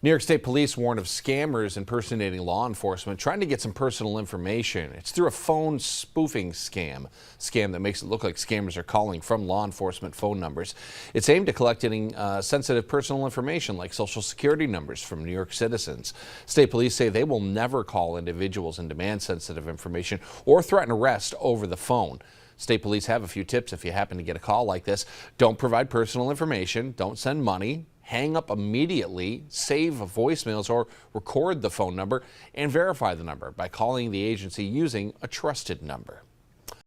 New York State Police warn of scammers impersonating law enforcement trying to get some personal information. It's through a phone spoofing scam that makes it look like scammers are calling from law enforcement phone numbers. It's aimed at collecting sensitive personal information like social security numbers from New York citizens. State police say they will never call individuals and demand sensitive information or threaten arrest over the phone. State police have a few tips if you happen to get a call like this. Don't provide personal information, don't send money, hang up immediately, save voicemails or record the phone number, and verify the number by calling the agency using a trusted number.